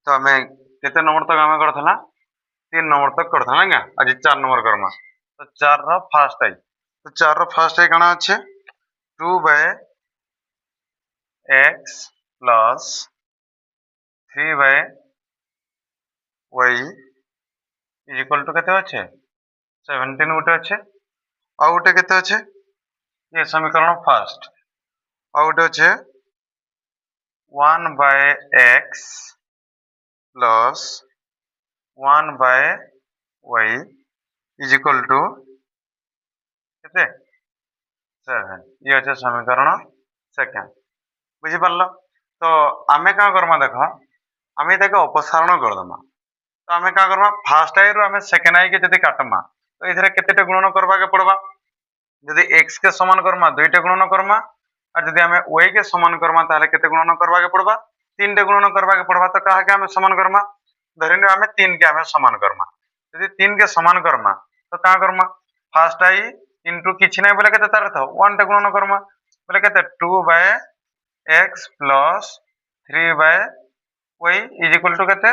तो आम केते नंबर तक आम करथला 3 नंबर तक करथला ना आज 4 नंबर करमा। तो 4 रो फर्स्ट आई, तो 4 रो फर्स्ट आई काना अच्छे 2/x plus 3/y is equal to केते अच्छे 17 गुटे अच्छे। आ गुटे केते अच्छे ये समीकरण फर्स्ट। आ गुटे अच्छे 1/x plus 1/y is equal to केते 7। ये अच्छे समीकरण सेकेंड। बुझी पारल? तो आमे का करमा देख आमे ताके अपसारण करदमा। तो आमे का करमा फर्स्ट आई रु आमे सेकेंड आई के जदी काटमा तो इधर केतेटे गुणन करबा के पड़बा। जदी x के समान करमा 2 टे गुणन करमा और जदी आमे y के समान करमा ताले केते गुणन करबा के पड़बा 3 टे गुणन करबा के पड़बा। तो काहा के आमे समान करमा धरिने आमे 3 के आमे समान करमा। जदी 3 के समान करमा तो का करमा फर्स्ट आई इनटू किछि नै बोले केते तार था 1 टे गुणन करमा बोले केते 2/x plus 3/y is equal to केते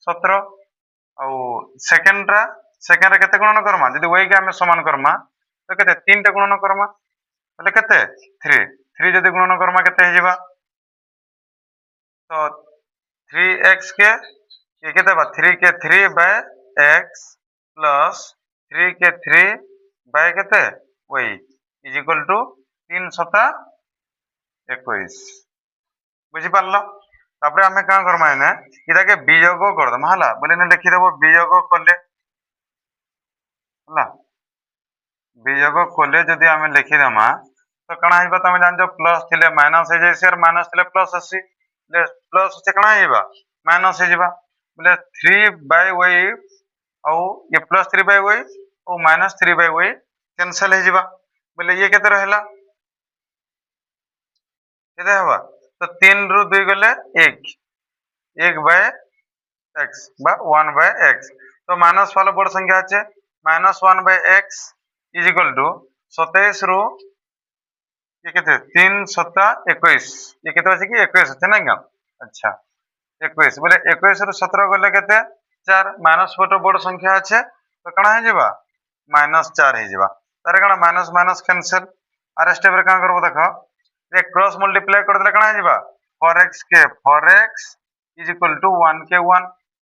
17। और सेकंड रे केते गुणन करमा जदी y के आमे समान करमा तो केते 3 टे गुणन करमा बोले केते 3 जदी गुणन करमा केते हे जिबा तो 3x के ये केते बा 3 के 3/x प्लस 3 के 3 केते y इज इक्वल टू 3 7 21। बुझी पारलो? तापरे आमे का करमा एने इदा के वियोग कर दम हला बोले ने लिखि देबो वियोग करले हला वियोग करले जदी आमे लिखि देमा तो कणा हिबा तमे जान जो प्लस थिले माइनस हे जैसे और माइनस थिले प्लस आसी ले प्लस से कणा हिबा माइनस हे जिबा बोले 3/y औ ये प्लस 3/y और माइनस 3/y कैंसिल हे जिबा बोले ये केते रहला केते हबा तो 3 रु 2 गले 1/x बा 1/x। तो माइनस वाला बड़ संख्या আছে -1/x इज इक्वल टू 27 रु ये केते 3 7 21 ये केते আছে कि 21 আছে ना क्या। अच्छा 21 बोले 21 रु 17 गले केते 4 माइनस बड़ बड़ संख्या আছে तो कणा हे जिबा -4 हे जिबा तारे कणा माइनस माइनस कैंसिल। आर स्टेप रे का करबो देखो एक क्रॉस मल्टीप्लाई कर देले कणा जिबा 4x के 4x इज इक्वल टू 1 के 1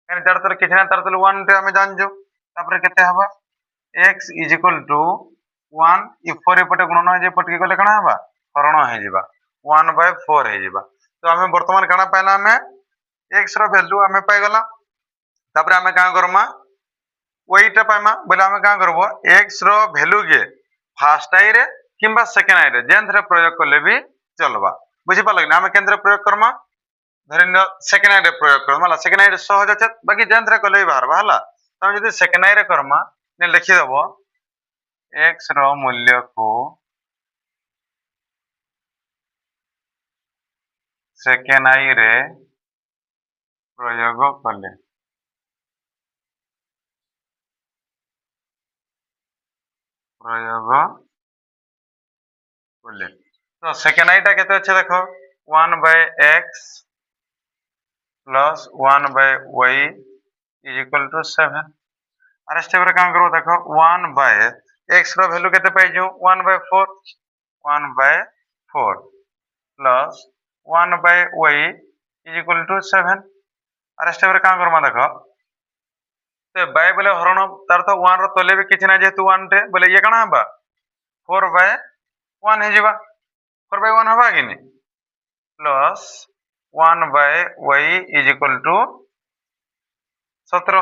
यानी तार तले किछना तार तले 1 टे हमें जान जो तापर केते हबा x इज इक्वल टू 1 इ 4 एपटे गुणन हो जे पटके गले कणा हबा हरण हे जिबा 1/4 हे जिबा। तो हमें वर्तमान कणा पाइला हमें x रो वैल्यू हमें पाइ गला। तापर हमें का करमा y टा पाइमा बोले हमें का करबो x रो वैल्यू के फर्स्ट आई रे किंबा सेकंड आई रे जेंथरे प्रयोग करले भी चलबा। बुझी पालक ना हमें केंद्र प्रयोग करमा धरिन सेकंड आई रे प्रयोग करमा हला सेकंड आई रे सहज আছে बाकी जेंथरे करले भी बाहर हला। त हम जदी सेकंड आई रे करमा ने लिखि देबो x रो मूल्य को सेकंड आई रे प्रयोग करले तो सेकंड आई टा केते আছে देखो 1/x plus 1/y is equal to 7। आर स्टेप रे काम करो देखो 1/x रो वैल्यू केते पाइ जो 1/4 plus 1/y is equal to 7। आर स्टेप रे काम करमा देखो ते बाय बोले हरण तार तो 1 रो तले भी किछ ना जेतु 1 टे बोले ये कणा हबा 4/1 हे जिबा 4/1 हबा कि नहीं plus 1/y is equal to 17।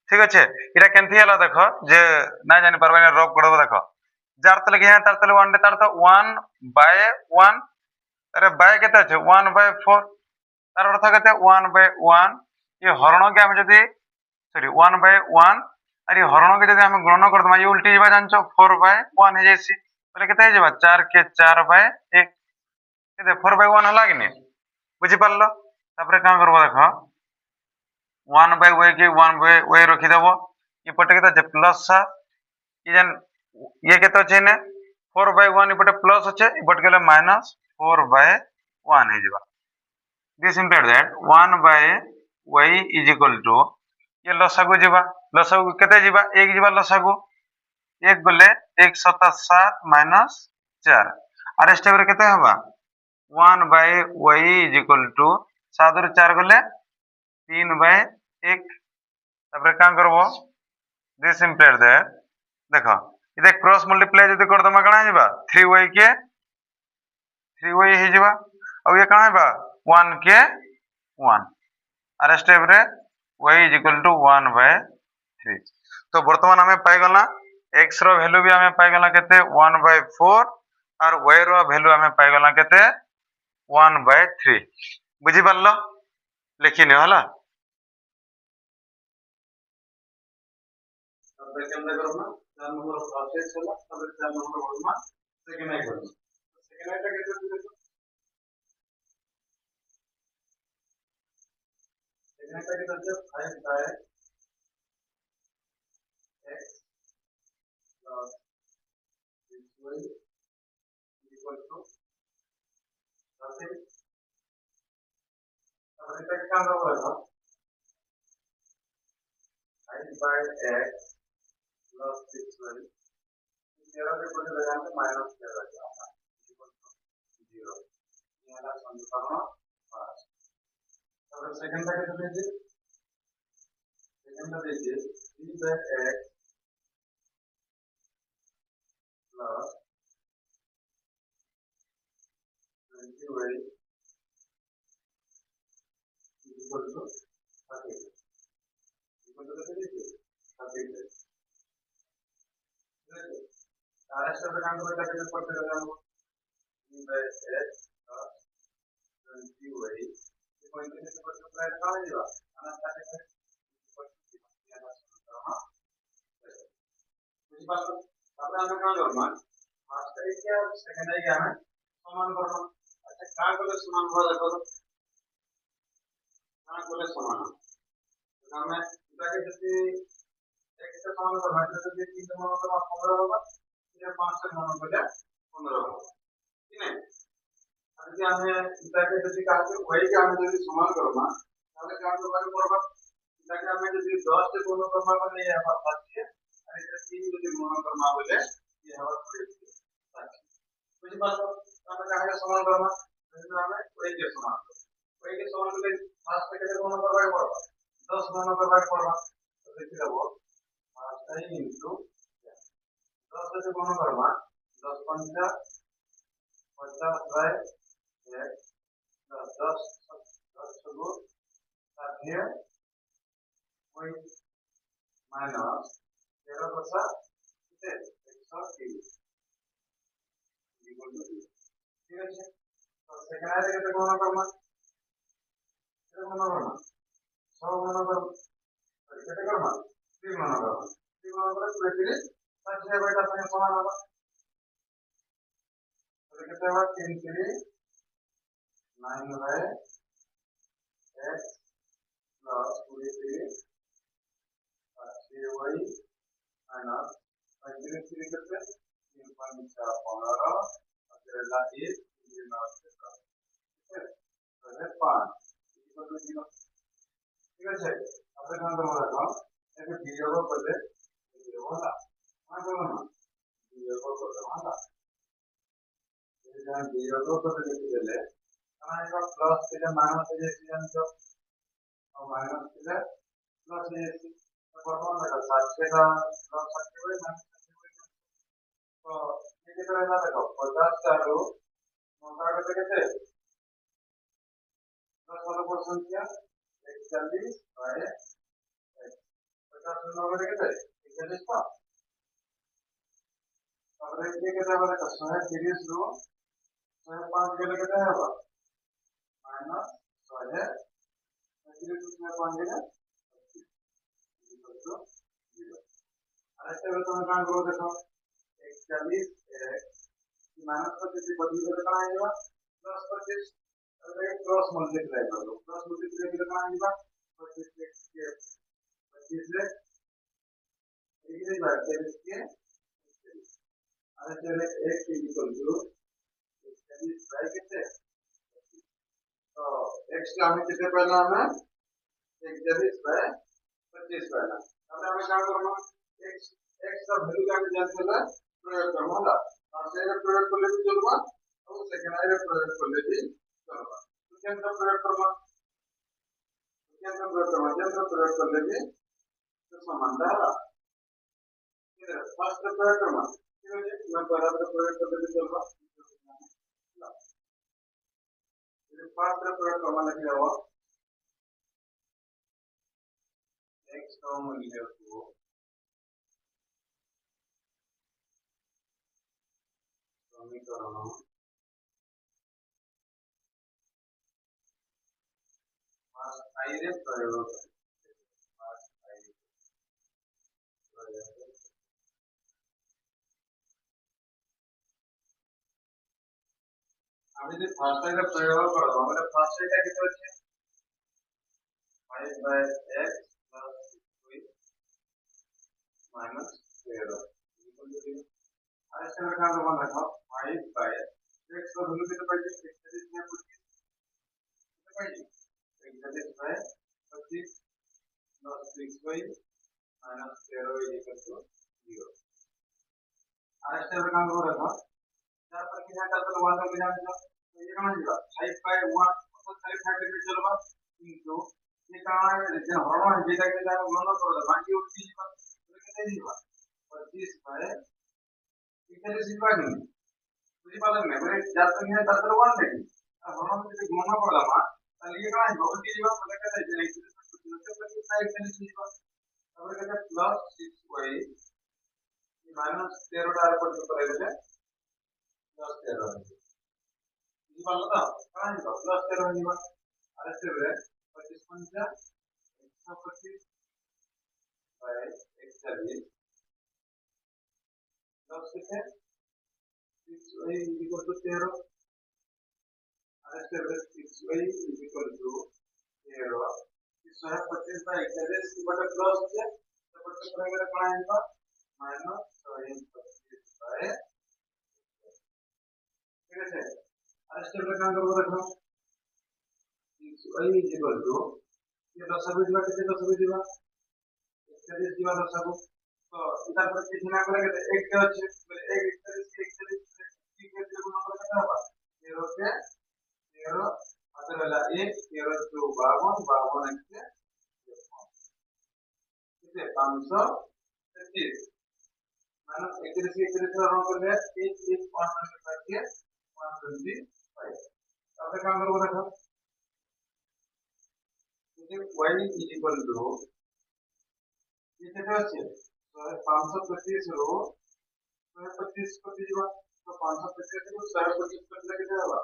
ठीक अच्छे इटा केनथि हला देखो जे ना जानि परबा ने रब करबो देखो जार तले के तार तले 1 टे तार तो 1/1 अरे बाय केते আছে 1/4 तार अर्थ केते 1/1 ये हरण के हम जदी सॉरी 1/1 अरे हरण के जदी हम गणना कर दमा ये उल्टी जिबा जानछो 4/1 हे जैसी बोले केते जिबा 4 के 4/1 केते 4/1 हला कि नहीं बुझी पारलो। तापर का करबो देखो 1/y के 1/y रखि देबो ई पटे केते प्लस सा ई जन ये केते छै ने 4/1 ई पटे प्लस छै ई पटे गेले -4/1 हे जिबा this implied that 1/y y is equal to ये लसागु जीवा लसागु केते जीवा एक जीवा लसागु एक गले 1 7 7 माइनस 4 आर स्टेप रे केते हबा 1 by y is equal to 7 रु 4 गले 3 बाय 1 तापर का करबो दिस इंप्लाइड दैट देखो इते क्रॉस मल्टीप्लाई जदी कर दमा कणा जीवा 3y के 3y हे जीवा अब ये कणा बा 1 के 1 आर स्टेप रे y is equal to 1 by 3 तो वर्तमान हमें पाई गला x रो वैल्यू भी हमें पाई गला केते 1 बाय 4 और y रो वैल्यू हमें पाई गला केते 1 बाय 3 बुझी पारलो लिखिने होला अब केमने करबा 4 नंबर प्रोसेस होला तब 4 नंबर बोलमा सेकंड आई करबा सेकंड आईटा केते देखो सेकंड आईटा केते 5 bye x plus y equal to nothing अब इसे क्या होगा 5 by x plus 6y 0 के कोई लगाने में माइनस कर रहा है इक्वल टू 0 ये वाला समीकरण 5 अब सेकंड का क्या लीजिए सेकंड का लीजिए 3 by x plus 20y equal to 30 equal to लीजिए 30 आरएस पे काम करता है पढ़ते रहना 3 by x plus 20y ये कोई भी से पढ़ते प्रयत्न कहाँ जाएगा अनंत तक है ये वाला समीकरण बुझी पालो अब हम क्या करना फर्स्ट आई क्या सेकंड आई क्या है समान करना अच्छा क्या को समान हुआ देखो क्या को समान तो हमें इधर के जैसे x से समान करना है जैसे 3 से समान करना 15 होगा फिर 5 से समान करना 15 होगा ठीक है अब ये हमें इधर के जैसे कहा कि y के हमें जैसे समान करना ताहले क्या करना पड़ेगा इधर के हमें जैसे 10 से गुणा करना बोले ये हमारा साथी है और इधर 3 से गुणा करना बोले ये हमारा साथी बुझी पालो हमें क्या है समान करना जैसे हमें y के समान के फास्ट पे कितने गुणा करना पड़ेगा 10 गुणा करना पड़ेगा तो देखिए देखो 5 into 10 से गुणा करना 10 पंचा 50 बाय x 10 10 गुण 60 वही माइनस 13 बचा कितने 130 इक्वल टू ठीक है तो सेकंड आगे कितने गुणा करना कितने गुणा करना 100 गुणा करना कितने करना 3 गुणा करना 3 गुणा करना तो 60 बेटा संगे समान होगा तो कितने होगा 3 3 9 by x plus 23 3y minus 23 कितने 3 5 15 और फिर लाइए ये ना से ठीक है तो है 5 इक्वल टू 0 ठीक है अब हम दोनों रखो एक दिया को पहले ये होगा हां दोनों दिया को पहले होगा ये जहां दिया को पहले लिख देले हमारा इसका प्लस के माइनस के सीएन जो और माइनस के प्लस ये वर्तमान में 60 का प्लस 60 हुए माइनस 60 हुए तो ये कितना रहता देखो 50 चालू मोटा करते कैसे 10 वाला पर संख्या 41 बाय 50 नंबर में कैसे 41 का अब ये कितना वाला का 130 लो 105 के लिए कितना होगा माइनस 100 30 में 5 है तो 0 ऐसे में तो काम करो देखो 41 माइनस 25 से बदली कर कहां आएगा प्लस 25 अब ये क्रॉस मल्टीप्लाई कर दो क्रॉस मल्टीप्लाई कर कहां आएगा 25 से 25 से डिग्री बाय 23 के अरे चले 1 इक्वल टू 40 बाय कितने तो x का हमें कितने पहला हमें 41/25 पाइला तापर हम का करबो x x का वैल्यू का जानते हैं प्रयोग करबो होला और से प्रयोग करले भी चलबा और सेकेंड रे प्रयोग करले भी चलबा तो केंद्र प्रयोग करबा केंद्र प्रयोग करले भी तो समानता होला इधर फर्स्ट प्रयोग करबा ठीक है मैं पहला प्रयोग करले भी चलबा इधर फर्स्ट प्रयोग करबा लगे हो x का मूल्य को समीकरण आई रे प्रयोग আমি যদি ফার্স্ট টাইমে প্রয়োগ করব মানে ফার্স্ট এটা কি হচ্ছে 5/x + 2 -0 इक्वल टू 0 আর এটা আমরা কাজ করব দেখো 5/x का वैल्यू कितना पाइए 41 में 25 कितना पाइए 41/25 + 6y - 0 इक्वल टू 0 আর এটা আমরা কাজ করব দেখো তারপর কি হয় তারপর 1 কে জানি তো ये कौन होगा 5/1 मतलब खाली 5 लेके चलबा किंतु ये कहां है जे हरवन जेटा के जानो गणना करले बाकी उठी जीवा तो केते जीवा 25/41 जीवा नहीं बुझी पालन में बोले जात नहीं है ततर 1 लेके और हरवन जे गणना करला मा ताले ये कहां है उठी जीवा मतलब केते जे 25/41 जीवा और केते प्लस 6y माइनस 13 टा पर करे प्लस 13 इवाल तो कहां है प्लस 13 जीवा और इससे बड़े 25 125 बाय 41 प्लस कितने 6y इक्वल टू 13 और इससे बड़े 6y इक्वल टू 13 125 बाय 41 की बटे प्लस है तो बटे करेंगे कहां आएगा माइनस 125 बाय ठीक है और इससे बड़े काम करो देखो 6y इक्वल टू ये दशक जीवा कितने दशक जीवा 41 जीवा दशक तो इधर पर कितना करेंगे तो एक के अच्छे बोले 41 की के गुना करके क्या होगा 0 के 0 मतलब वाला 1 0 2 52 52 के कितने 533 माइनस 31 के 31 से रन कर दिया 1 1 125 के 125 अब काम करो देखो y इक्वल टू ये कितना আছে 525 रो 125 को दीजिए तो 525 को 125 कर लगे जाएगा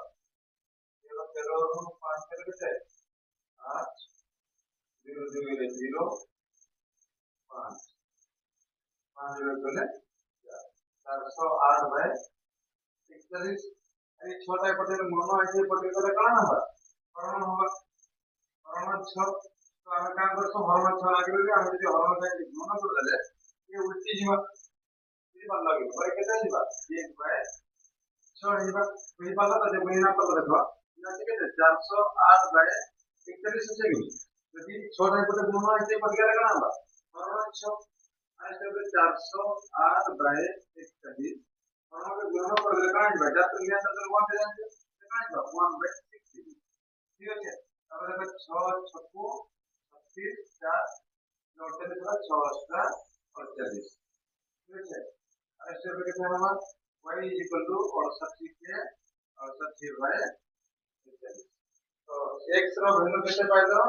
ये 13 और 5 करके जाए 8 0 0 0 5 5 0 बोले 408 बाय 41 अरे छोटा पटेल मोनो ऐसे पटेल का कहां होगा कौन होगा हरण 6 तो हम काम करतो हरण 6 लागे बोले हम যদি हरण का मोनो कर देले ये उल्टी जीवा ये बात लगे भाई केते जीवा 1 बाय 6 जीवा वही बात तो जब महीना पर देखो ये ठीक है 408 बाय 41 से गई यदि 6 टाइप का मोनो ऐसे पटेल का ना होगा हरण 6 ऐसे 408 बाय 41 हरण का मोनो कर देले कहां जीवा जब तक लिया तो 1 दे जाते कहां जीवा 1 बाय 6 ठीक है अब देखो 6 छक्को 36 4 नोट से थोड़ा 6 extra 48 ठीक है और इससे भी कितना होगा y इक्वल टू 68 के 68 बाय 41 तो x रो वैल्यू कैसे पाइलो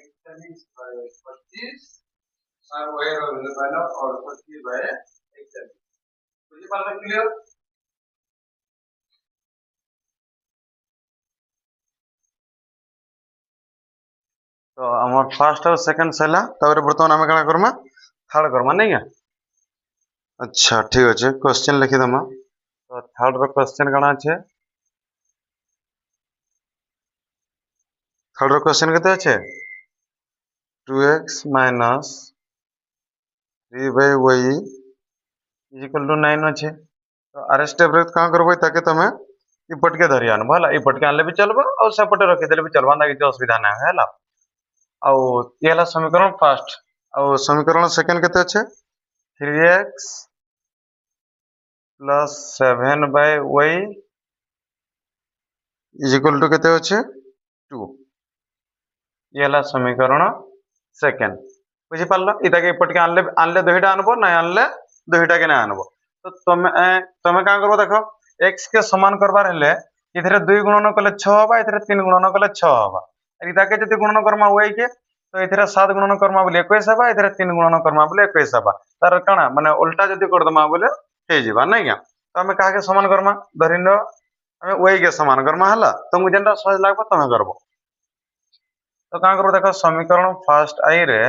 41 बाय 25 और y रो वैल्यू पाइलो 68 बाय 41 बुझी पालो क्लियर तो हमर फर्स्ट और सेकंड सला तबरे बर्तमान हम कना करमा थर्ड करमा नहीं है अच्छा ठीक अछि क्वेश्चन लिखि दमा तो थर्ड रो क्वेश्चन कना छै थर्ड रो क्वेश्चन केते छै 2x minus 3/y equal to 9 अछि तो आर स्टेप रे का करबै ताके तमे ई पटके धरि आन भला ई पटके आनले भी चलबो और सपटे रखि देले भी चलबा ना कि असुविधा ना हैला आउ ये हला समीकरण फर्स्ट। आउ समीकरण सेकंड केते अच्छे 3x plus 7/y is equal to केते अच्छे 2। ये हला समीकरण सेकंड। बुझी पारल इताके एपटके आनले आनले दुईटा आनबो ना आनले दुईटा के ना आनबो। तो तमे का करबो देखो x के समान करबार हेले इधरे 2 गुणन कले 6 हबा इधरे 3 गुणन कले 6 हबा। इताके जति गुणन करमा y के तो इधरे 7 गुणन करमा बोले 21 हबा इधरे 3 गुणन करमा बोले 21 हबा। तार काना माने उल्टा जति कर दमा बोले हे जिबा नै क्या। तो हमें काहे के समान करमा धरिनो हमें y के समान करमा हला तुमको जेनटा सहज लागबो तमे करबो। तो का करबो देखो समीकरण फर्स्ट आई रे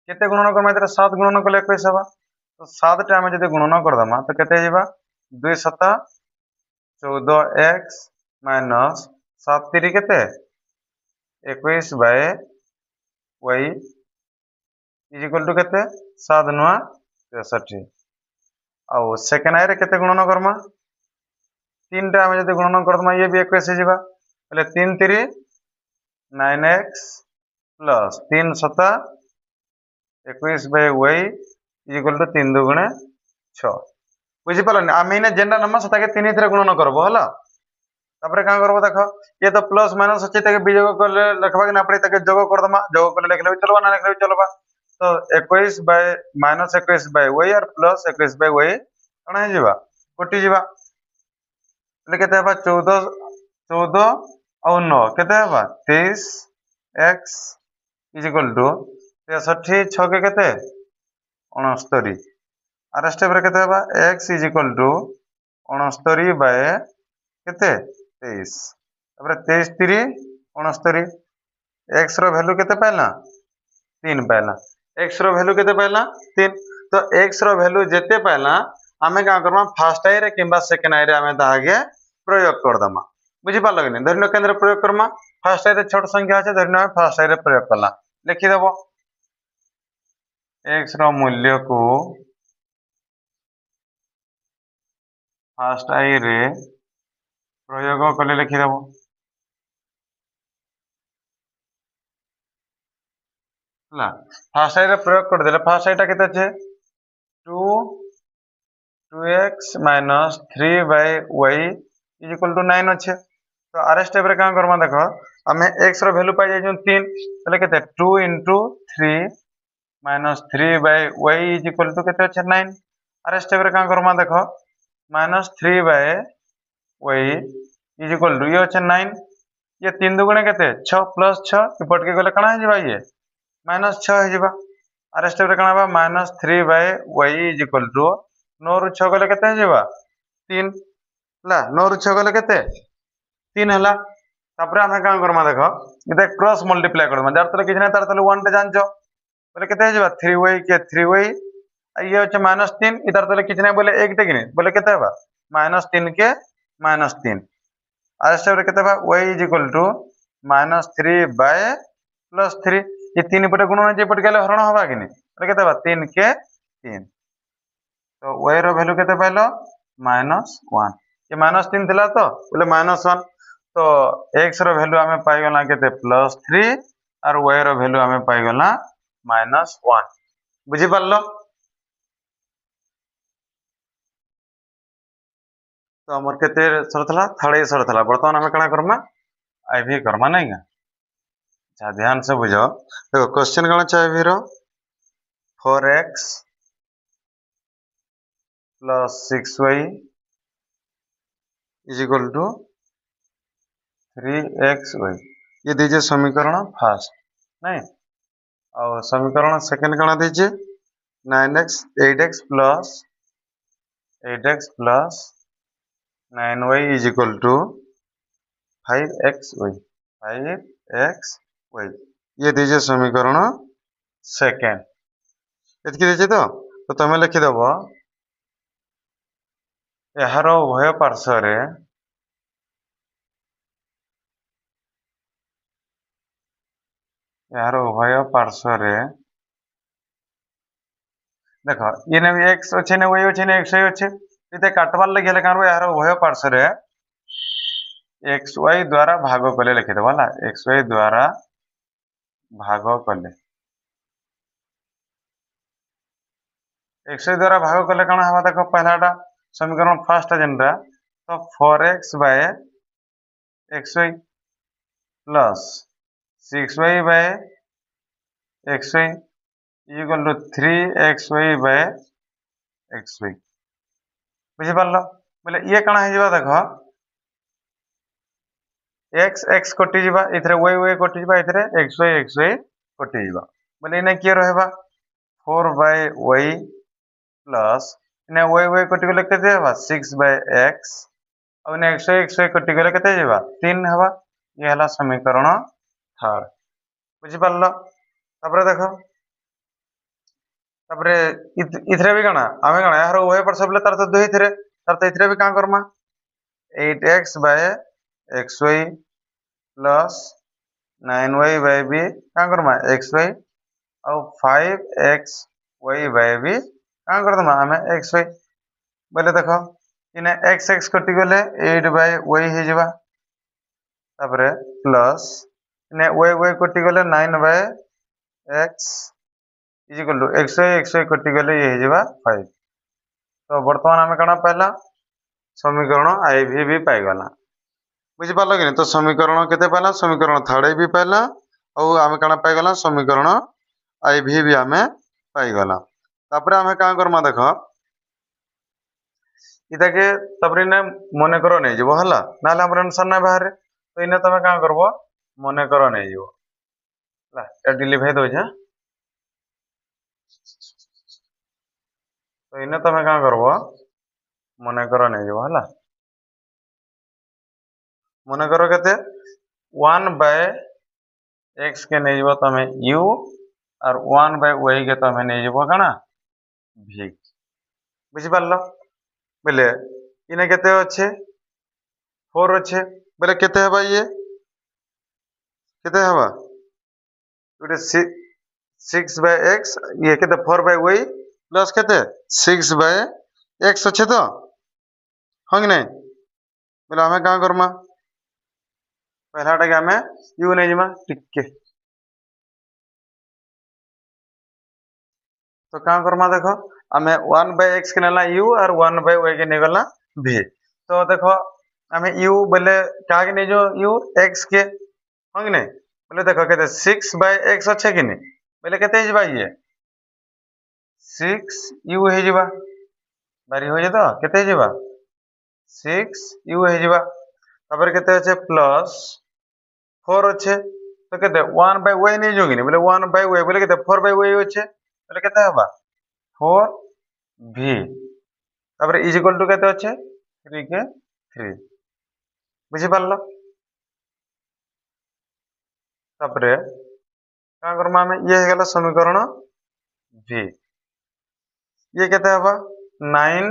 केते गुणन करमा इधरे 7 गुणन कले 21 हबा। तो 7 टे हमें जति गुणन कर दमा तो केते जिबा 2 7 14x माइनस 7 3 केते 21 by y is equal to केते 7 9 63। आउ सेकंड आई रे केते गुणन करमा 3 टा हमें जति गुणन कर दमा ये भी 21 जिबा पहले 3 3 9x plus 3 7 21 by y is equal to 3 2 गुणे 6। बुझी पारलनि आमे इने जेंडा नम्बर सताके 3 थरे गुणन करबो हला। तापरे का करबो देखो ये तो प्लस माइनस अछि ताके वियोग करले लिखबा के ना पड़े ताके जोग कर दमा जोग करले लिखले भी चलबा ना लिखले भी चलबा। तो 21 बाय माइनस 21 बाय y और प्लस 21 बाय y कणा हे जिबा कोटि जिबा ले केते हबा 14 14 और 9 केते हबा 23 x इज इक्वल टू 63 6 के केते 69 आर स्टेप रे केते हबा x is equal to 69 by केते 23 तापर 23 3 69 x रो वैल्यू केते पाइला 3 पाइला x रो वैल्यू केते पाइला 3। तो x रो वैल्यू जेते पाइला आमे का करमा फर्स्ट आई रे किंबा सेकंड आई रे आमे ताहागे प्रयोग कर दमा। बुझी पारल कि नै धरिनो केंद्र प्रयोग करमा फर्स्ट आई रे छोट संख्या আছে धरिनो फर्स्ट आई रे प्रयोग करला लिखि देबो x रो मूल्य को फर्स्ट आई रे प्रयोग कले लिखि देबो हला फर्स्ट आई रे प्रयोग कर देले फर्स्ट आईटा केते छै 2 2x minus 3 by y is equal to 9 अच्छे। तो आर स्टेप रे का करमा देखो हमें x रो वैल्यू पाइ जाय 3 तले केते 2 * 3 minus 3 by y is equal to केते छै 9। आर स्टेप रे का करमा देखो minus 3 by y is equal to ये छै 9 ये 3 दुगुणे केते 6 प्लस 6 इपट के गले कणा हे जिबा ये माइनस 6 हे जिबा। आर स्टेप रे कणा बा minus 3 by y is equal to 9 रु 6 गले केते हे जिबा 3 ला 9 रु 6 गले केते 3 हला। तापरे हमें का करमा देखो इते क्रॉस मल्टीप्लाई करबा जार तले किछ नै तार तले 1 टे जानछो बोले केते हे जिबा 3y के 3y ये छै माइनस 3 इधर तले किछ नै बोले 1 टे कि नै बोले केते हेबा माइनस 3 के माइनस 3 आर स्टेप रे केते बा y is equal to minus 3 by plus 3 ये 3 पटे गुणन जे पटे गेले हरण हबा कि नै बोले केते बा 3 के 3। तो y रो वैल्यू केते पाइलो माइनस 1 ये माइनस 3 थिला तो बोले माइनस 1 तो x रो वैल्यू हमें पाइ गला केते प्लस 3 और y रो वैल्यू हमें पाइ गला माइनस 1। बुझी पारलो तो हमर केते सरथला थर्ड सरथला वर्तमान हमें कणा करमा आईवी करमा नै गा। अच्छा ध्यान से बुझो देखो क्वेश्चन कणा छै आईवी रो 4x plus 6y is equal to 3xy ये दीजिए समीकरण फर्स्ट नहीं और समीकरण सेकंड कणा दीजिए 9x 8x plus 9y is equal to 5xy ये दीजिए समीकरण सेकंड एतकी दीजिए तो तुम लिखि देव यार उभय पार्श्व देख ये भी x अच्छे ना y अच्छे ना x y अच्छे इते काटबार लगे हेले कान यार उभय पार्श्व xy द्वारा भाग कले लिखि देबो हला xy द्वारा भाग कले 100 द्वारा भाग कले कौन हवा देख पहलाटा समीकरण फर्स्ट जेनटा तो 4x by xy plus 6y by xy equal to 3xy by xy बुझी पारलो बोले ये कणा हे जिबा देखो x x कटि जिबा इथरे y y कटि जिबा इथरे xy कटि जिबा बोले इने के रहबा 4 बाय y प्लस इने y कटि गेले केते हेबा 6 बाय x और इने xy कटि गेले केते जिबा 3 हेबा ये हला समीकरण थर्ड बुझी पारलो तापर देखो तापर इथरे भी कणा आमे कणा यार उभय पर सबले तार तो 2 इथरे भी का करमा 8x by xy plus 9y by b का करमा xy और 5xy बाय b का करदमा आमे xy बोले देखो इने x x कटि गेले 8 बाय y हे जिबा तापर प्लस इने y कटि गेले 9 by x is equal to xy कटि गेले ये हे जिबा 5 तो वर्तमान आमे कणा पाइला समीकरण IV भी पाई गला बुझी पालो कि तो समीकरण केते पाइला समीकरण थर्ड भी पाइला और आमे कणा पाई गला समीकरण IV भी आमे पाई गला तापर आमे का करमा देखो इता के तापर इने मने करो नै जिवो हला नाले हमर आंसर ना बाहर तो इने तमे का करबो मने करो नै जिवो ला ए डिलीट हे दो जा तो इने तमे का करबो मने करो नै जिवो हला मने करो केते 1 बाय x के नै जिवो तमे u और 1 बाय y के तमे नै जिवो कना v बुझी पारलो बोले इने केते अच्छे 4 अच्छे बोले केते हेबा ये केते हेबा उटे 6 बाय x ये केते 4 बाय y प्लस केते 6 बाय x अच्छे तो हां कि नै बोले हमें का करमा पहलाटा के हमें u नै जिमा टिके तो का करमा देखो हमें 1 बाय x के नेला u और 1 बाय y के नेगला v तो देखो हमें u बोले का के नै जो u x के हां कि नै बोले देखो केते 6 बाय x अच्छे कि नै बोले केते जिबा ये 6 u हे जिबा बारी हो जे तो केते जिबा 6 u हे जिबा तापर केते अच्छे प्लस 4 अच्छे तो केते 1 बाय y नै जोगिनी बोले 1 बाय y बोले केते 4 बाय y अच्छे बोले केते हबा 4 v तापर इज इक्वल टू केते अच्छे 3 के 3 बुझी पारलो तापर का करमा में ये हे गेला समीकरण v ये केते हबा 9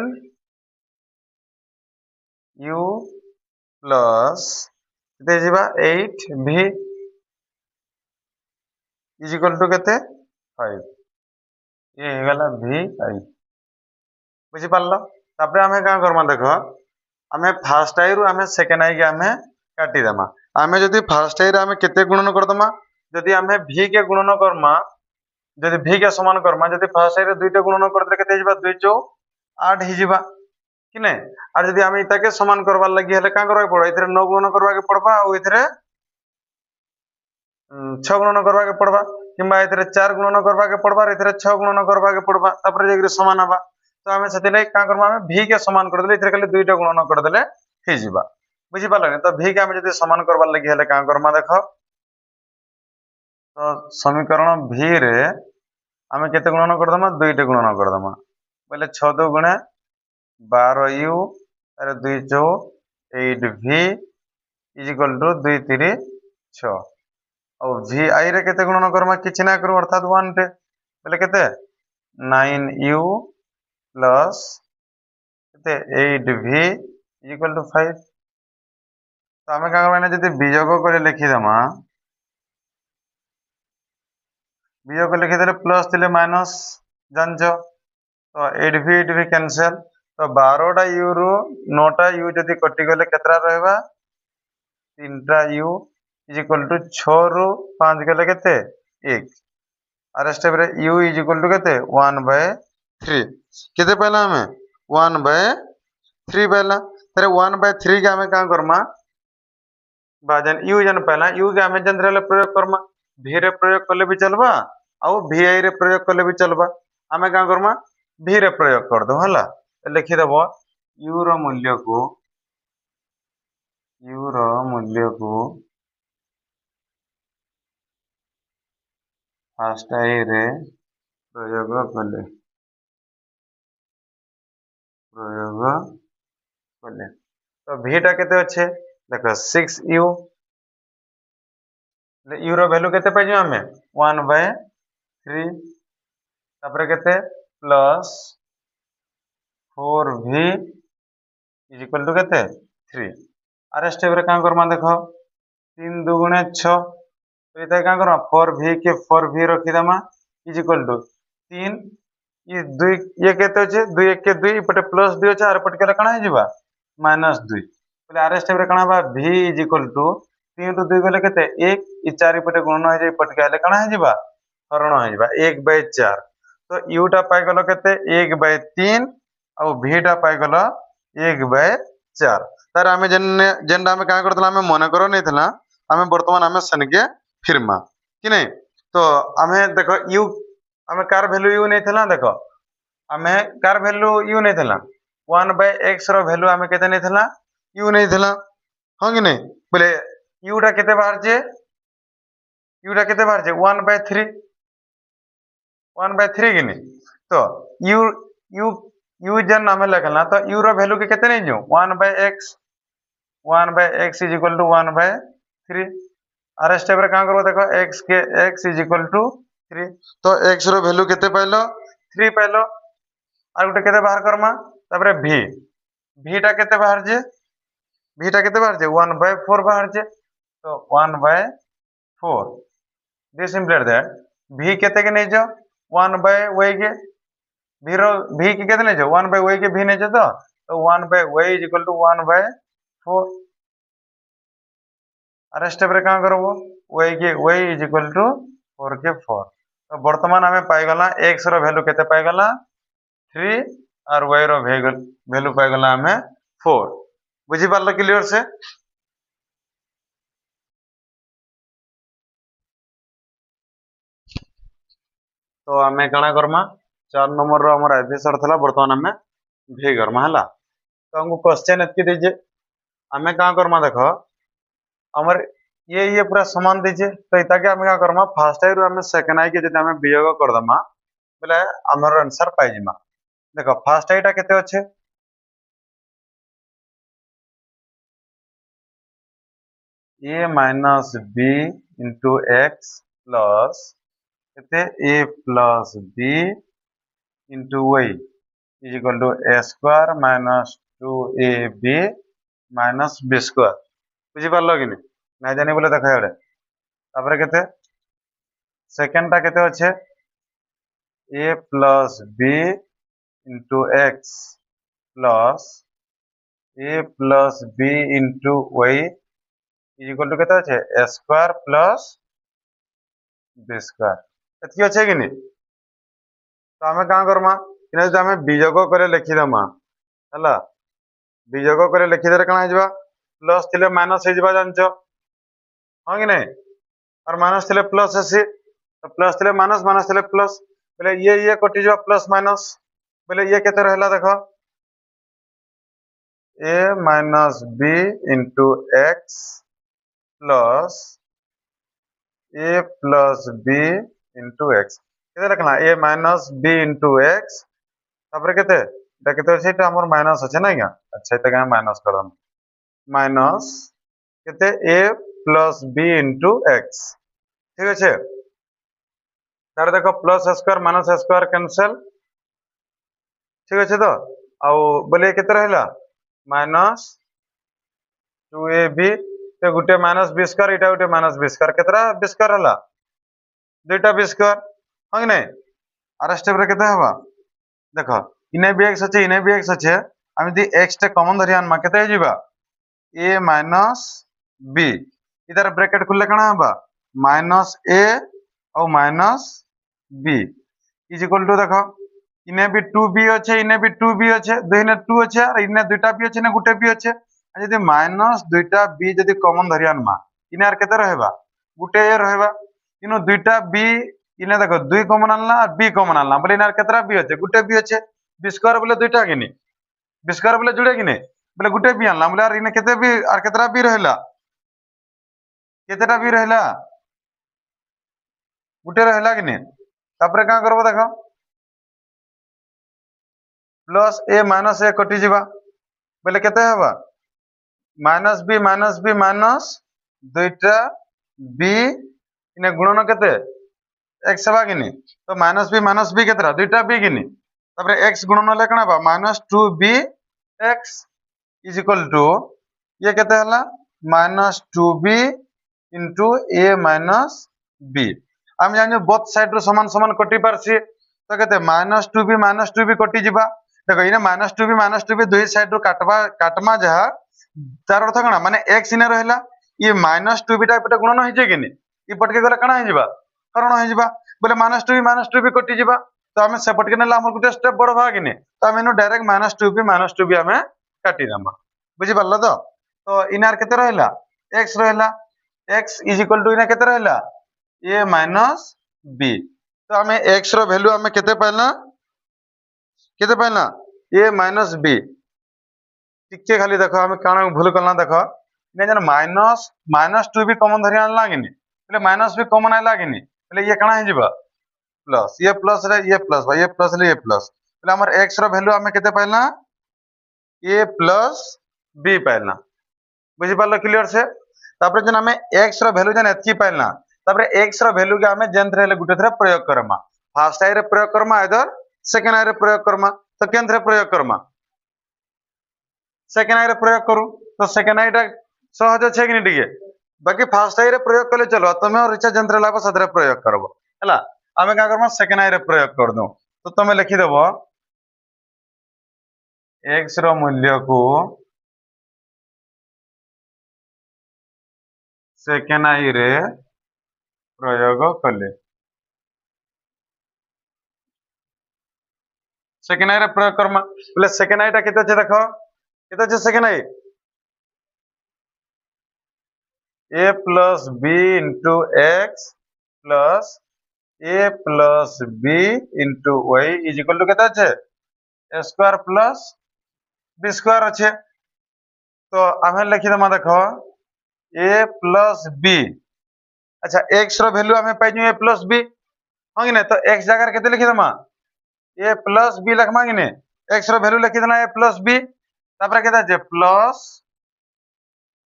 u प्लस केते जिबा 8 v इज इक्वल टू केते 5 ये हे गेला v i बुझी पारलो तापर हमें का करमा देखो हमें फर्स्ट आई रु हमें सेकंड आई के हमें काटी देमा हमें जदी फर्स्ट आई रे हमें केते गुणन कर दमा जदी हमें v के गुणन करमा जदी v के समान करमा जदी फर्स्ट आई रे दुईटा गुणन कर दे केते जिबा 2 4 8 ही जिबा कि नै और जदी हमें इता के समान करबा लागि हले का करबा पड़ो इथरे 9 गुणन करबा के पड़बा और इथरे 6 गुणन करबा के पड़बा किबा इथरे 4 गुणन करबा के पड़बा और इथरे 6 गुणन करबा के पड़बा तापर जेगरे समान हबा तो हमें सेते नै का करमा हमें v के समान कर देले इथरे खाली दुईटा गुणन कर देले हे जिबा बुझी पालो तो v के हमें जदी समान करबा लागि हले का करमा देखो तो समीकरण v रे हमें केते गुणन कर दमा दुईटा गुणन कर दमा बोले 6 2 गुणे 12 u और 2 4 8 v इज इक्वल टू 2 3 6 और v i रे केते गुणन करमा किछ ना करू अर्थात 1 टे बोले केते 9 u प्लस केते 8 v इज इक्वल टू 5 तो हमें का करबा जदी वियोग करे लिखि दमा वियोग लिखि देले प्लस दिले माइनस जानजो तो 8 v कैंसिल तो 12 टा u रु 9 टा u जदी कटि गले केतरा रहबा 3 टा u इज इक्वल टू 6 रु 5 गले केते 1 आर स्टेप रे u इज इक्वल टू केते 1/3 केते पहला हमें 1/3 पहला तेरे 1/3 के हमें का करमा बाजन u जन पहला u के हमें जन रे प्रयोग करमा v रे प्रयोग करले भी चलबा आउ vi रे प्रयोग करले भी चलबा हमें का करमा v रे प्रयोग कर दो हला लिखि देबो u रो मूल्य को फास्ट आई रे प्रयोग कले तो भीटा केते अच्छे देखो 6u u रो वैल्यू केते पाइजो हमें 1/3 तापर केते plus 4v is equal to केते 3 आर स्टेप रे का करमा देखो 3 दुगुणे 6 तो इता का करमा 4v के 4v रखि दमा इज इक्वल टू 3 ये 2 ये केते अछि 2 1 के 2 पटे प्लस 2 अछि आर पटे केला कणा हे जिबा -2 बोले आर स्टेप रे कणा बा v इज इक्वल टू 3 रु 2 गले केते 1 इ 4 पटे गुणन हे जे पटे केले कणा हे जिबा हरण हे जिबा 1/4 तो u टा पाइ गलो केते 1/3 और v टा पाइ गलो 1/4 तार हमें जेंडा हमें का करतला हमें मन करो नहीं थला हमें वर्तमान हमें सन के फिरमा कि नहीं तो हमें देखो u हमें कार वैल्यू u नहीं थला देखो हमें कार वैल्यू u नहीं थला 1/x रो वैल्यू हमें केते नहीं थला u नहीं थला हां कि नहीं बोले u टा केते बाहर जे u टा केते बाहर जे 1/3 कि नहीं तो u u u जन हमें लगला तो u रो वैल्यू के केते नहीं जो 1/x इज इक्वल टू 1/3 आर स्टेप रे का करबो देखो x के x इज इक्वल टू 3 तो x रो वैल्यू केते पाइलो 3 पाइलो आर गुटे केते बाहर करमा तापरे v टा केते बाहर जे v टा केते बाहर जे 1/4 बाहर जे तो 1/4 दिस इंप्लाइड दैट v केते के नहीं जो 1/y के v के केते नहीं जो 1/y के v नहीं जो तो 1/y इज इक्वल टू 1/4 आर स्टेप रे का करबो y के y इज इक्वल टू 4 के 4 तो वर्तमान हमें पाई गला x रो वैल्यू केते पाई गला 3 और y रो वैल्यू पाई गला हमें 4 बुझी पारलो क्लियर से तो हमें काना करमा 4 नंबर रो हमर एपिसोड थला वर्तमान हमें भी करमा हला तो हमको क्वेश्चन एतकी दीजिए हमें का करमा देखो हमर ये पूरा समान दीजिए तो इता के हमें का करमा फर्स्ट आई रो हमें सेकंड आई के जते हमें वियोग कर दमा बोले हमर आंसर पाइ जिमा देखो फर्स्ट आईटा केते अच्छे a minus b into x plus केते a plus b into y is equal to a square minus 2ab माइनस b स्क्वायर बुझी पारलो कि नहीं जानी बोले देखा एडे तापर केते सेकंड टा केते अच्छे a plus b into x plus a plus b into y is equal to केते अच्छे a square plus b square एतकी अच्छे कि नहीं तो हमें का करमा इने जे हमें वियोग करे लिखि दमा हला वियोग करे लिखि देरे कना हिजबा प्लस थिले माइनस हिजबा जानचो हां कि नहीं और माइनस थिले प्लस आसी तो प्लस थिले माइनस माइनस थिले प्लस बोले ये कटि जबा प्लस माइनस बोले ये केते रहला देखो a minus b into x plus a plus b into x केते रखना a minus b into x तापर केते এটা केते আছে এটা আমার মাইনাস আছে না क्या अच्छा এটা আমি মাইনাস করলাম মাইনাস কেতে a plus b into x ঠিক আছে তাহলে দেখো plus square minus square cancel ঠিক আছে তো আউ বলে কেতে রহিলা মাইনাস 2ab तो गुटे माइनस b स्क्वायर इटा गुटे माइनस b स्क्वायर केतरा b स्क्वायर हला दुईटा b स्क्वायर हां कि नहीं आर स्टेप रे केते हबा देखो इने भी x আছে इने भी x আছে আমি যদি x টা কমন ধরি আনমা কেতে যাইবা a माइनस b इधर ब्रैकेट खुलले कणा हबा माइनस a और minus B is equal to देखो इने भी 2b अच्छे इने भी 2b अच्छे दुइने 2 अच्छे और इने दुईटा बी अच्छे ने गुटे बी अच्छे यदि माइनस दुईटा बी जदि कॉमन धरि आनमा इने आर केते रहबा गुटे ए रहबा इनो दुईटा बी इने देखो 2 कॉमन आनला और बी कॉमन आनला बोले इने आर केतरा बी अच्छे गुटे बी अच्छे बी स्क्वायर बोले दुईटा किनी बी स्क्वायर बोले जुड़े किने बोले गुटे बी आनला बोले आर इने केते बी आर केतरा बी रहला केतेटा बी रहला गुटे रहला किने तापरे का करबो देखो प्लस ए माइनस ए कटि जिबा बोले केते हबा माइनस बी माइनस दुईटा बी इने गुणन केते एक्स हबा किनी तो माइनस बी केतरा दुईटा बी किनी तापरे एक्स गुणन ले कणा बा minus 2b x is equal to ये केते हला minus 2b into A minus B आम जानो बोथ साइड रो समान समान कटि पारसी तो केते माइनस 2b कटि जिबा देखो इने माइनस 2b दुई साइड रो काटमा जहा तार अर्थ कणा माने x इने रहला ये माइनस 2b टा एपटे गुणन होइजे किनी ई पटके गले कणा होइजिबा हरण होइजिबा बोले माइनस 2b कटि जिबा तो हमें सेपट के नेला हमर गुटे स्टेप बड़ भा किनी तो हमें नो डायरेक्ट माइनस 2b हमें काटि दमा बुझि पारलो तो इनार केते रहला x रहला x इज इक्वल टू इने केते रहला a माइनस b तो हमें x रो वैल्यू हमें केते पाइला a माइनस b टिके खाली देखो हमें काना भूल करना देखो ने जन माइनस 2b कॉमन धरि आनला किनी बोले माइनस b कॉमन आइला किनी बोले ये काना हे जिबा प्लस ये प्लस रे ये प्लस भाई ये प्लस ले ये प्लस बोले हमर x रो वैल्यू हमें केते पाइला a प्लस b पाइला बुझि पारलो क्लियर से तापर जन हमें x रो वैल्यू जन एतकी पाइला तापर x रो वैल्यू के हमें जन थरे गुटे थरे प्रयोग करमा फर्स्ट आई रे प्रयोग करमा इधर सेकंड आई रे प्रयोग करमा तो केन थरे प्रयोग करमा सेकंड आई रे प्रयोग करू तो सेकंड आई टा सहज छे कि टिके बाकी फर्स्ट आई रे प्रयोग कले चलो तमे और रिचार्ज यंत्र लाबो सदरे प्रयोग करबो हला आमे का करबो सेकंड आई रे प्रयोग कर दो तो तमे लिखि देबो x रो मूल्य को सेकंड आई रे प्रयोग कले सेकंड आई रे प्रयोग करमा बोले सेकंड आई टा केते छै देखो केते छै second I a plus b into x plus a plus b into y is equal to केते छै a square plus b square अच्छे तो हमें लिखि दमा देखो a plus b अच्छा x रो वैल्यू हमें पाइ a plus b हां कि नै तो x जगह केते लिखि दमा a plus b लिखमा कि नै x रो वैल्यू लिखि देना a plus b तापर केते छै plus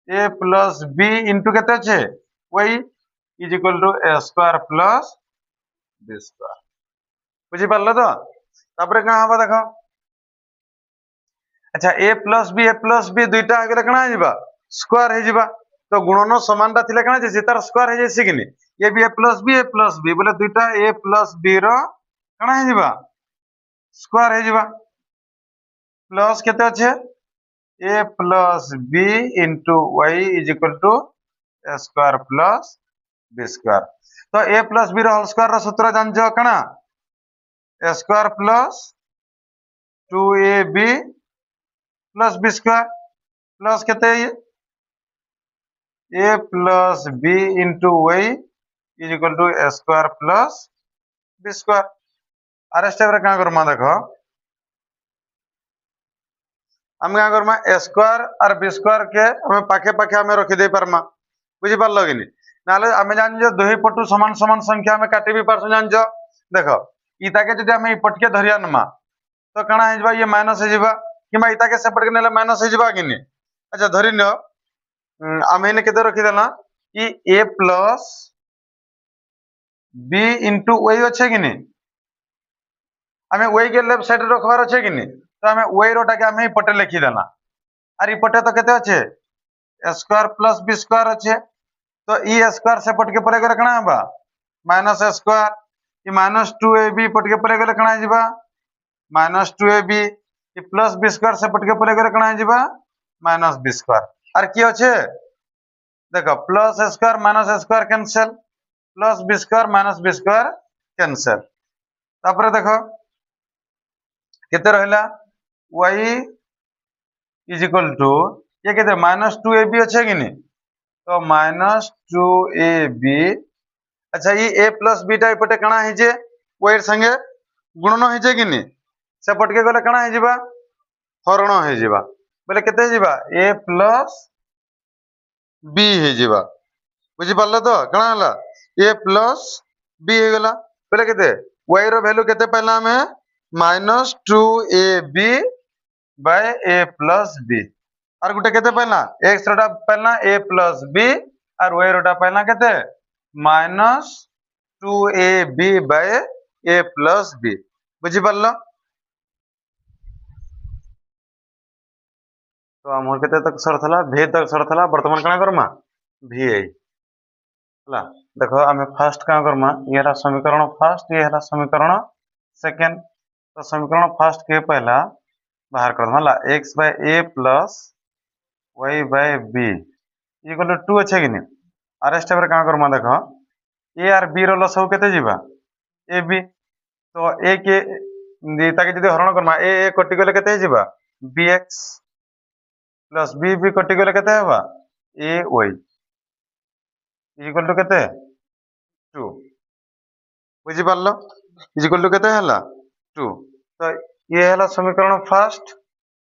a plus b into केते छै y is equal to a square plus b square बुझि पारलो तो तापर का हबा देखो अच्छा a plus b दुईटा आगे कणा हे जिबा स्क्वायर हे जिबा तो गुणन समानता थिले कणा जे तार स्क्वायर हे जेसी किनी ये भी a plus b बोले दुईटा a plus b रो कणा हे जिबा स्क्वायर हे जिबा प्लस केते अछि a plus b into y is equal to a square plus b square तो a plus b रो होल स्क्वायर रो सूत्र जानजो कणा a square plus 2ab plus b square plus केते a plus b into y is equal to a square plus b square आर step रे का करमा देखो हम का करमा a square और b square के हम पाखे पाखे हम रखि दे परमा बुझि पारलो कि नाले हम जान जो दुही पटु समान समान संख्या में काटी भी पारसु जान जो देखो इता के जदि हम पटके धरिया नमा तो कणा हे जबा ये माइनस हे जबा किबा इता के सेपट के नेले माइनस हे जबा किनी अच्छा धरि न हम एने केते रखि देला कि a plus b into y अच्छे किनी हमें y के लेफ्ट साइड रखबार अच्छे किनी तो हमें y रोटा के हमें पटे लिखि देला और ई पटे तो केते अच्छे a square plus b square अच्छे तो ई स्क्वायर से पट के परे गले कणा हबा minus a square E minus 2ab पट के परे गले कणा जिबा minus 2ab E plus b square से पट के परे गले कणा जिबा माइनस b square और की अच्छे देखो plus a square minus a square cancel plus B square minus B square cancel तापर देखो केते रहला y इज इक्वल टू ये केते -2ab अच्छे कि नहीं तो -2ab अच्छा ये a प्लस b टा एपटे कणा हे जे y संगे गुणन हे जे कि नहीं सेपट के गले कणा हे जिबा हरण हे जिबा बोले केते जिबा a प्लस b हे जिबा बुझी पारले तो कणा हला a प्लस b हे गला बोले केते y रो वैल्यू केते पहला हमें -2ab bye a plus b और गुटे केते पहला x रोटा पहला a प्लस b और y रोटा पहला केते -2ab bye a plus b बुझी पारलो तो हमर केते तक सरथला v तक सरथला वर्तमान कणा करमा vi हला देखो हमें फर्स्ट का करमा ये हला समीकरण फर्स्ट ये हला समीकरण सेकंड तो समीकरण फर्स्ट के पहला बाहर कर दम हला x by a plus y by b equal to 2 अच्छे कि नहीं आर स्टेप रे का करमा देखो a और b रो लसउ केते जिबा ab तो a के ताके जदी हरण करमा a कटि गले केते जिबा bx प्लस b b कटि गले केते हेबा ay इक्वल टू केते 2 बुझी पारलो इक्वल टू केते हला 2 तो ये हला समीकरण फर्स्ट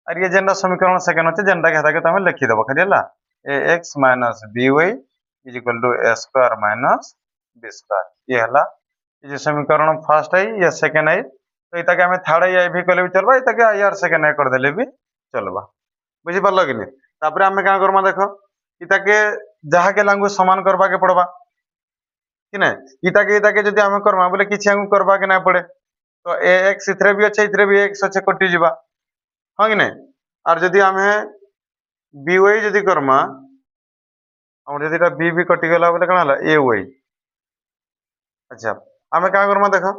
और ये जेंडा समीकरण सेकंड होचे जेंडा के हता के तमे लिखि देबो खाली हला ax by is equal to a square minus b square ये हला ये समीकरण फर्स्ट है ये सेकंड है तो इता के हमें थर्ड है भी कहले भी चलबा इता के यार सेकंड है कर देले भी चलबा बुझी पारलो कि नहीं तापर हमें का करमा देखो इता के जहा के लांगु समान करबा के पड़बा कि नहीं इता के जदी हमें करमा बोले किछि अंगु करबा के ना पड़े तो ax इथरे भी अच्छे इथरे भी x अच्छे कटि जिबा हां कि नहीं और जदी हमें by जदी करमा हम जदी ता b भी कटि गेला बोले कना हला ay अच्छा हमें का करमा देखो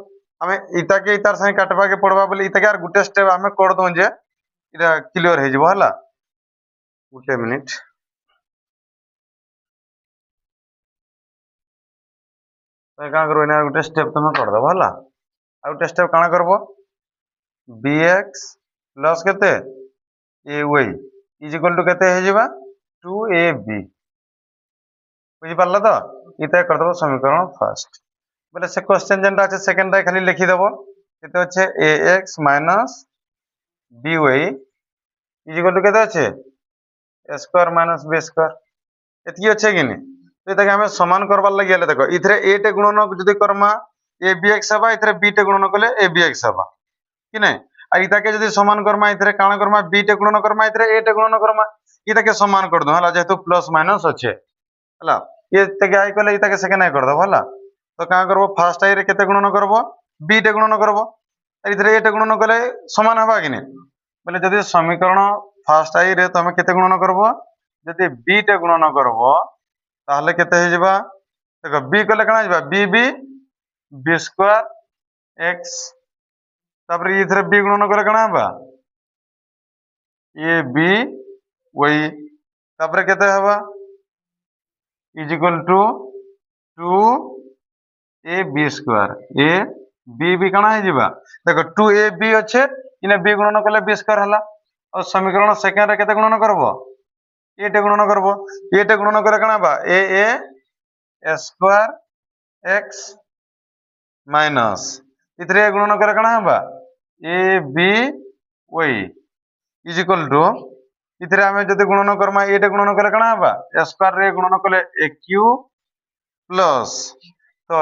हमें इता के इतार संग काटबा के पड़बा बोले इता के यार गुटे स्टेप हमें कर दो जे इटा क्लियर हे जिवो हला गुटे मिनिट तो का करबो ना गुटे स्टेप तुम कर दबो हला आ गुटे स्टेप काना करबो bx प्लस केते ay इज इक्वल टू केते हे जिबा 2ab बुझी पारला तो इता कर दबो समीकरण फर्स्ट बोले से क्वेश्चन जेंटा আছে सेकंड रे खाली लिखि देबो केते होचे ax by is equal to केते আছে a square minus b square एती अच्छे कि नहीं तो इता के हमें समान करबार लागि गेले देखो इथरे a टे गुणन जदी करमा abx हबा इथरे b टे गुणन कले abx हबा कि नहीं आ इता के जदी समान करमा इथरे काना करमा b टे गुणन करमा इथरे a टे गुणन करमा इता के समान कर दो हला जेतु प्लस माइनस अच्छे हला ये तके आई कले इता के सेकंड आई कर दो हला तो का करबो फर्स्ट आई रे केते गुणन करबो b टे गुणन करबो इथरे a टे गुणन कले समान हबा कि नहीं बोले जदी समीकरण फर्स्ट आई रे तमे केते गुणन करबो जदी b टे गुणन करबो ताहले केते हे जिबा देखो b कले कना जिबा b स्क्वायर x तापर इथरे b गुणन करे कना हबा a b y तापर केते हबा is equal to 2 a b square a b भी कना हे जिबा देखो 2 a b अच्छे इने b गुणन कले b स्क्वायर हला और समीकरण सेकंड रे केते गुणन करबो a टे गुणन करबो a टे गुणन करे कना बा a स्क्वायर x माइनस इथरे गुणन करे कना बा a b y is equal to इथरे हमें जदी गुणन करमा a टे गुणन करे कना बा a स्क्वायर रे गुणन कले aq प्लस तो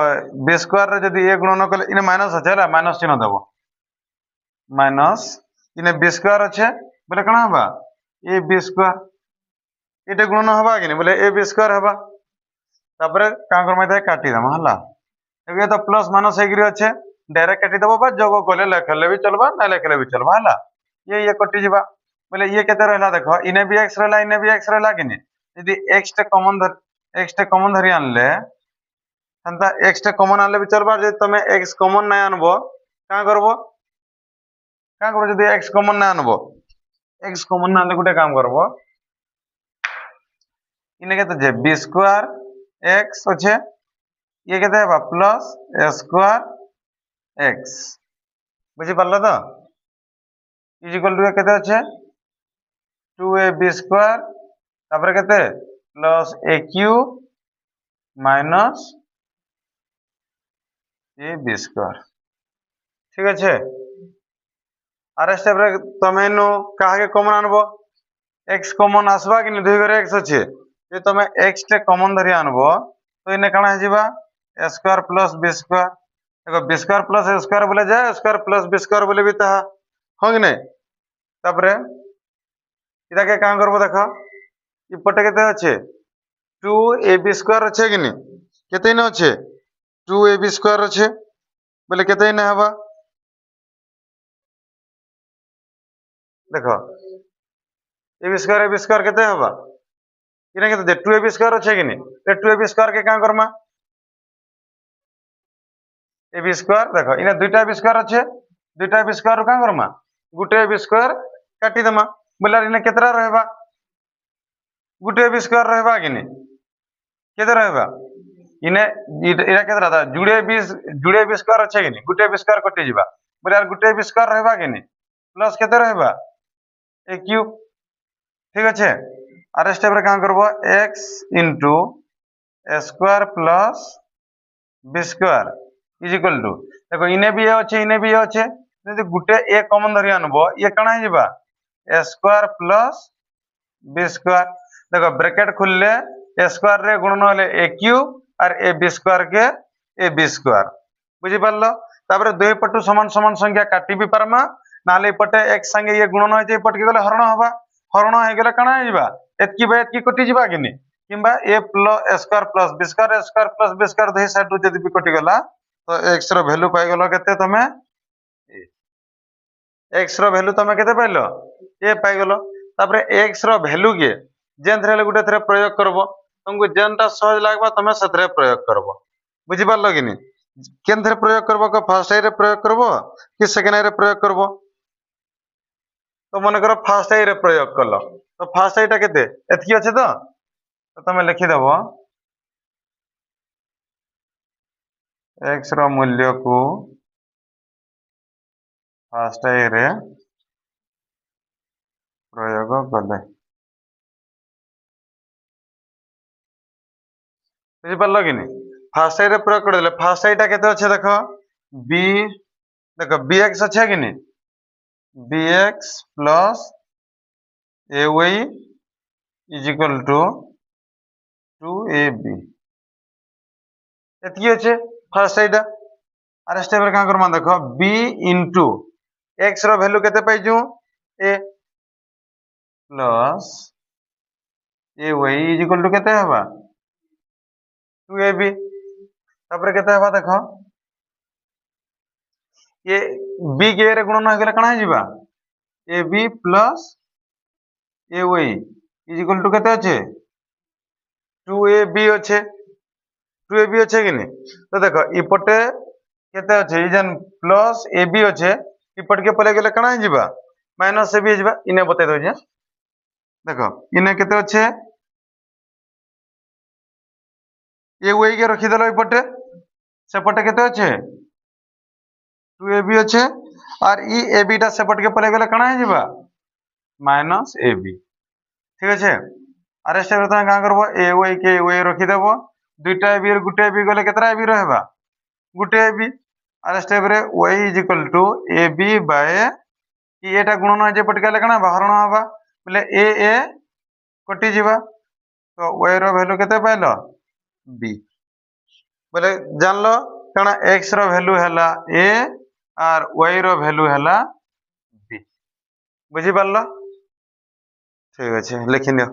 b स्क्वायर रे जदी a गुणन कले इने माइनस আছে हला माइनस चिन्ह देबो माइनस इने b स्क्वायर আছে बोले कना बा a b स्क्वायर इटे गुणन हबा कि नहीं बोले a b स्क्वायर हबा तापर का करमा दे काटी दम हला ये तो प्लस माइनस एग्री अच्छे डायरेक्ट काटी दबो बा जोगो कोले लेखले भी चलबा ना लेखले भी चलबा हला ये कटि जिबा बोले ये केते रहला देखो इने भी x रहला इने भी x रहला कि नहीं यदि x टे कॉमन धरि आनले हंता x टे कॉमन आनले भी चलबा जे तमे x कॉमन नै आनबो का करबो जदी x कॉमन नै आनबो x कॉमन ना आनले गुटे काम करबो इने केते जे b स्क्वायर x अच्छे ये केते हेबा प्लस ए स्क्वायर एक्स बुझी पारल तो इज इक्वल टू केते अच्छे 2ab स्क्वायर तापर केते plus A Q minus A B square ठीक अच्छे आर स्टेप रे तमे नु काहे कॉमन आनबो x कॉमन आसबा कि दुई घरे x अच्छे जे तमे x टे कॉमन धरि आनबो तो इने काना जिबा a square plus b square देखो b square plus a square बोले जाए a square plus b square बोले भी ताहा हो कि नहीं तापरे इदा के काम करबो देखो इपटे केते अच्छे 2ab स्क्वायर अच्छे कि नहीं केते न अच्छे 2ab स्क्वायर अच्छे बोले केते न हबा देखो ए स्क्वायर केते हबा इने केते दे 2ab स्क्वायर अच्छे कि नहीं ते 2ab स्क्वायर के का करमा ab स्क्वायर देखो इने दुईटा ab स्क्वायर अच्छे दुईटा ab स्क्वायर का करमा गुटे ab स्क्वायर काटी देमा बोला इने केतरा रहबा गुटे ab स्क्वायर रहबा कि नहीं केते रहबा इने इरा केतरा था जुड़े ab स्क्वायर अच्छे कि नहीं गुटे ab स्क्वायर कटि जिबा बोला यार गुटे ab स्क्वायर रहबा कि नहीं प्लस केते रहबा ए क्यूब ठीक अच्छे आर स्टेप रे काम करबो x into a square plus b square is equal to देखो इने भी ये अच्छे यदि गुटे a कॉमन धरि आनबो ये काना Hiba a square plus b square देखो ब्रैकेट खुलले a स्क्वायर रे गुणन होले a क्यूब और a b स्क्वायर के a b स्क्वायर बुझी पारलो तापर दुई पटु समान समान संख्या काटी भी पारमा नाले पटे x संगे ये गुणन होय जे पट के गले हरण हबा हरण हे गले काना हिबा एतकी बे एतकी कटि जिबा कि नहीं किंबा a square plus b square a square plus b square दही साइड जदि भी कटि गला तो x रो वैल्यू पाई गलो केते तमे x रो वैल्यू तमे केते पाइलो a पाई गलो तापर x रो वैल्यू के जेन थरे गुटे थरे प्रयोग करबो तुमको जेनटा सहज लागबा तमे सतरे प्रयोग करबो बुझि पारलो कि नहीं केन थरे प्रयोग करबो को फर्स्ट आई रे प्रयोग करबो कि सेकंड आई रे प्रयोग करबो तो मन करो फर्स्ट आई रे प्रयोग करलो तो फर्स्ट आईटा केते एतकी अछि तो तमे लिखि देबो x रो मूल्य को फर्स्ट आई रे प्रयोग कले बुझि पारलो कि नहीं फर्स्ट आई रे प्रयोग कर देले फर्स्ट आईटा केते अछि देखो b देखो bx अछि कि नहीं bx plus ay is equal to 2ab एतकी अछि फर्स्ट आईटा आर स्टेप रे का करमा देखो b इनटू x रो वैल्यू केते पाइजु a plus ay is equal to केते हबा 2ab तापर केते हबा देखो ये b के रे गुणन हो गेले कणा जिबा ab plus ay is equal to केते अछि 2ab अछि 2ab अछि कि नहीं तो देखो इपटे केते अछि जन प्लस ab अछि इपट के पले गेले कणा जिबा माइनस ab जिबा इने बते दो जे देखो इने केते अछि ay के रखि देलो इपटे सेपटे केते अछि 2ab अच्छे और ई ab टा सेपट के पले गेले कणा जिबा माइनस ab ठीक अच्छे आर स्टेप रे का करबो ay के ay रखि देबो दुईटा ab रे गुटे ab गले केतरा ab रहबा गुटे ab आर स्टेप रे y is equal to ab by ई एटा गुणन जे पट गेले कणा हरण हबा बोले a कटि जिबा तो y रो वैल्यू केते पाइलो b बोले जानलो कणा x रो वैल्यू हला a और y रो वैल्यू हला b बुझी पारलो ठीक अछि लिखि नियो।